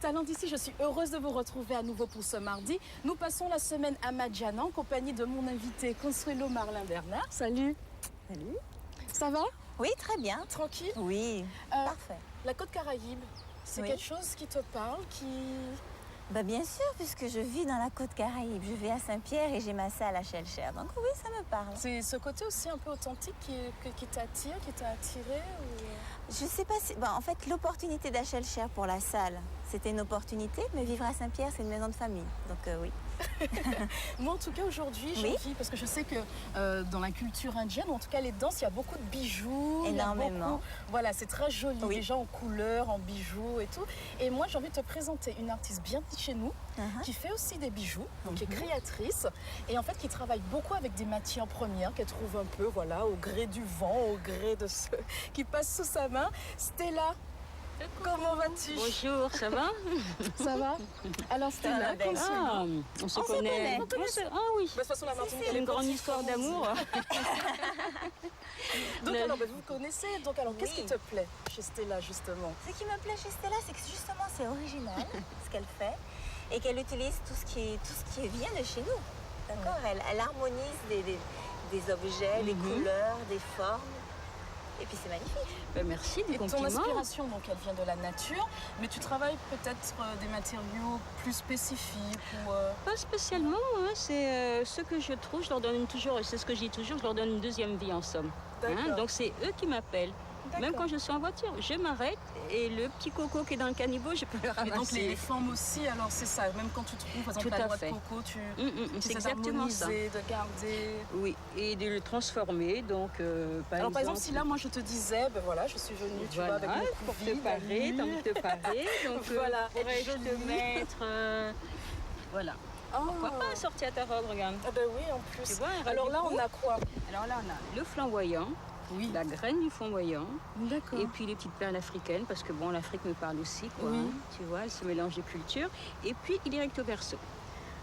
Talents d'ici, je suis heureuse de vous retrouver à nouveau pour ce mardi. Nous passons la semaine à Madjana en compagnie de mon invité Consuelo Marlin-Bernard. Salut. Salut. Ça va? Oui, très bien. Tranquille? Oui, parfait. La Côte Caraïbe, c'est quelque chose qui te parle, Bien sûr, puisque je vis dans la Côte Caraïbe. Je vais à Saint-Pierre et j'ai ma salle à Shellshare. Donc oui, ça me parle. C'est ce côté aussi un peu authentique qui t'attire, qui t'a attiré ou... Je sais pas si... en fait, l'opportunité d'Shellshare pour la salle, c'était une opportunité, mais vivre à Saint-Pierre, c'est une maison de famille. Donc oui. Moi, en tout cas, aujourd'hui, j'ai envie, parce que je sais que dans la culture indienne, en tout cas les danses, il y a beaucoup de bijoux. Énormément. Voilà, c'est très joli, les gens en couleurs, en bijoux et tout. Et moi, j'ai envie de te présenter une artiste bien de chez nous, qui fait aussi des bijoux, donc qui est créatrice, et en fait qui travaille beaucoup avec des matières premières qu'elle trouve un peu, voilà, au gré du vent, au gré de ceux qui passent sous sa main. Stella, comment vas-tu? Bonjour, ça va? Ça va? Alors Stella, on se connaît. Ah oui. De toute façon, la Martinique, C'est une grande histoire d'amour. Donc alors, vous connaissez. Donc alors, qu'est-ce qui te plaît chez Stella justement? Ce qui me plaît chez Stella, c'est que justement, c'est original ce qu'elle fait et qu'elle utilise tout ce qui vient de chez nous. D'accord. Elle harmonise des objets, des couleurs, des formes. Et puis c'est magnifique. Merci du compliment. Ton inspiration, donc, elle vient de la nature, mais tu travailles peut-être des matériaux plus spécifiques ou Pas spécialement, hein. C'est ce que je trouve, je leur donne toujours, c'est ce que je dis toujours, je leur donne une deuxième vie en somme. Donc c'est eux qui m'appellent. Même quand je suis en voiture, je m'arrête et le petit coco qui est dans le caniveau, je peux le ramasser. Et donc les formes aussi, alors c'est ça, même quand tu trouves par exemple la noix de coco, tu c'est exactement ça. De garder. Oui, et de le transformer. Donc, par exemple, si là, moi je te disais, voilà, je suis venue, tu vois, avec mon pour te parer, t'as envie de te parer. Donc voilà, pourrais-je te mettre, voilà. Pourquoi pas sortir ta robe, regarde. Ah ben oui, en plus. Tu vois, alors là, on a quoi? Alors là, on a le flamboyant. Oui. La graine du flamboyant. D'accord. Et puis les petites perles africaines, parce que bon, l'Afrique me parle aussi, quoi. Oui. Tu vois, elle se mélange de cultures. Et puis il est recto verso.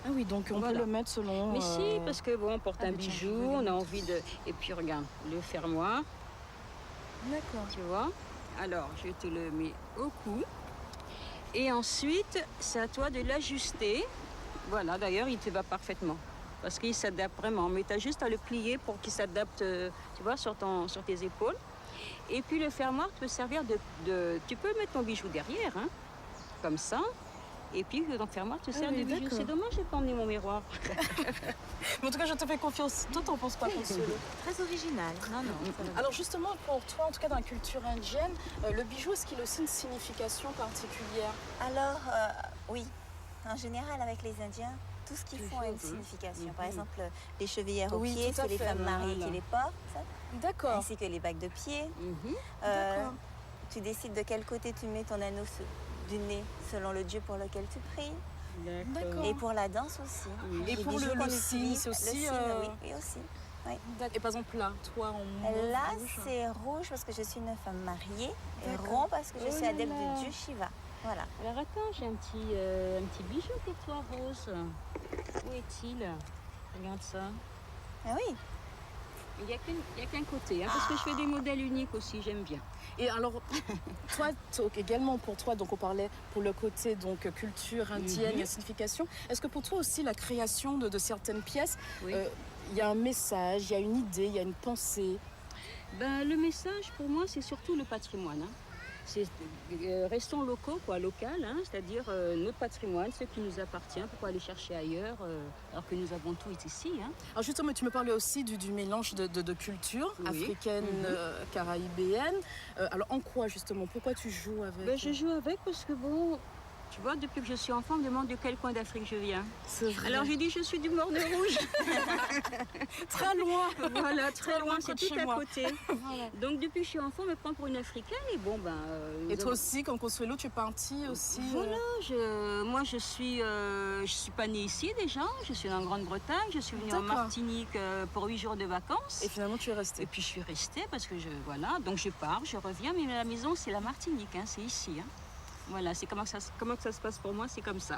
Ah oui, donc on peut le mettre selon... Mais si, parce que bon, on porte un bijou, on a envie de... Et puis regarde, le fermoir. D'accord. Tu vois? Alors, je te le mets au cou. Et ensuite, c'est à toi de l'ajuster. Voilà, d'ailleurs, il te va parfaitement. Parce qu'il s'adapte vraiment. Mais tu as juste à le plier pour qu'il s'adapte, tu vois, sur tes épaules. Et puis le fermoir peut servir Tu peux mettre ton bijou derrière, hein, comme ça. Et puis ton fermoir te sert de bijou. C'est dommage, je n'ai pas emmené mon miroir. Mais en tout cas, je te fais confiance. Toi, t'en penses pas, Consuelo? Très original. Non. Alors justement, pour toi, en tout cas dans la culture indienne, le bijou, est-ce qu'il a aussi une signification particulière? Alors, oui. En général, avec les Indiens, tout ce qu'ils font a une signification. Par exemple, les chevillères aux pieds, c'est les femmes mariées qui les portent. D'accord. Ainsi que les bagues de pied. Tu décides de quel côté tu mets ton anneau du nez selon le dieu pour lequel tu pries. D'accord. Et pour la danse aussi. Et pour le signe, c'est aussi... Le signe, oui, aussi. Oui. Et par exemple là, toi en là, c'est rouge parce que je suis une femme mariée et rond parce que je suis adepte du dieu Shiva. Voilà. Alors attends, j'ai un petit bijou pour toi, Rose. Où est-il? Regarde ça. Ah oui. Il n'y a qu'un côté, hein, parce que je fais des modèles uniques aussi, j'aime bien. Et alors, toi, également pour toi, donc on parlait pour le côté donc culture indienne, la signification. Est-ce que pour toi aussi la création de certaines pièces, il y a un message, il y a une idée, il y a une pensée? Le message pour moi, c'est surtout le patrimoine. Hein. Restons locaux, local, hein, c'est-à-dire notre patrimoine, ce qui nous appartient, pourquoi aller chercher ailleurs, alors que nous avons tout ici. Hein. Alors justement, tu me parlais aussi du mélange de cultures africaines, caraïbéennes. Alors en quoi justement? Pourquoi tu joues avec? Je joue avec parce que bon... Tu vois, depuis que je suis enfant, on me demande de quel coin d'Afrique je viens. Alors j'ai dit, je suis du Morne Rouge. Très loin. Voilà, très loin, c'est tout à côté. Voilà. Donc depuis que je suis enfant, on me prend pour une Africaine. Et bon, et toi aussi, comme Consuelo, tu es partie aussi? Voilà, moi je suis pas née ici déjà. Je suis en Grande-Bretagne. Je suis venue en Martinique pour 8 jours de vacances. Et finalement, tu es restée? Et puis je suis restée parce que donc je pars, je reviens. Mais la maison, c'est la Martinique, hein, c'est ici. Hein. Voilà, c'est comment ça se passe pour moi, c'est comme ça.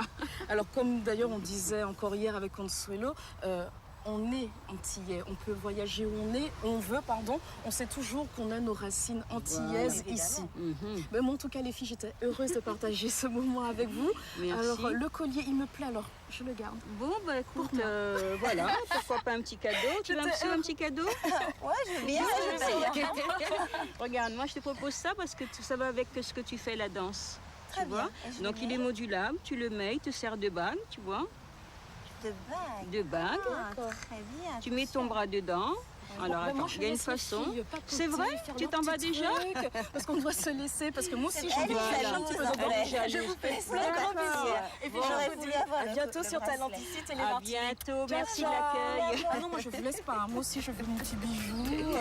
Alors comme d'ailleurs on disait encore hier avec Consuelo, on est antillais, on peut voyager où on veut, pardon. On sait toujours qu'on a nos racines antillaises ici. Mais moi, en tout cas, les filles, j'étais heureuse de partager ce moment avec vous. Merci. Alors, le collier, il me plaît, alors je le garde. Bon, bah écoute, voilà, pourquoi pas un petit cadeau. Tu veux aussi un petit cadeau? Ouais, je veux bien. Regarde, moi je te propose ça parce que ça va avec ce que tu fais la danse. Très Tu bien. vois? Et je Donc vais il est mettre modulable, tu le mets, il te sert de bague, tu vois? de bague. De bague. Ah, très bien. Tu mets ton bras dedans. Alors Ben, moi, attends, je il y a une laisse les façon. filles papoter, C'est vrai? faire Tu leurs t'en vas petits déjà? trucs, parce qu'on doit se laisser, parce que moi aussi, j'ai Elle envie est de faire un petit peu jalouse, de en fait. danse. Je vous fais plein de gros plaisir. Et puis, J'aurais je vous voulu dis avoir à le- bientôt le sur bracelet. Talent ici, Télé À Martinique. bientôt, Ciao, merci de ciao. l'accueil. Ah non, moi je vous laisse pas. Moi aussi, je veux mon petit bijou.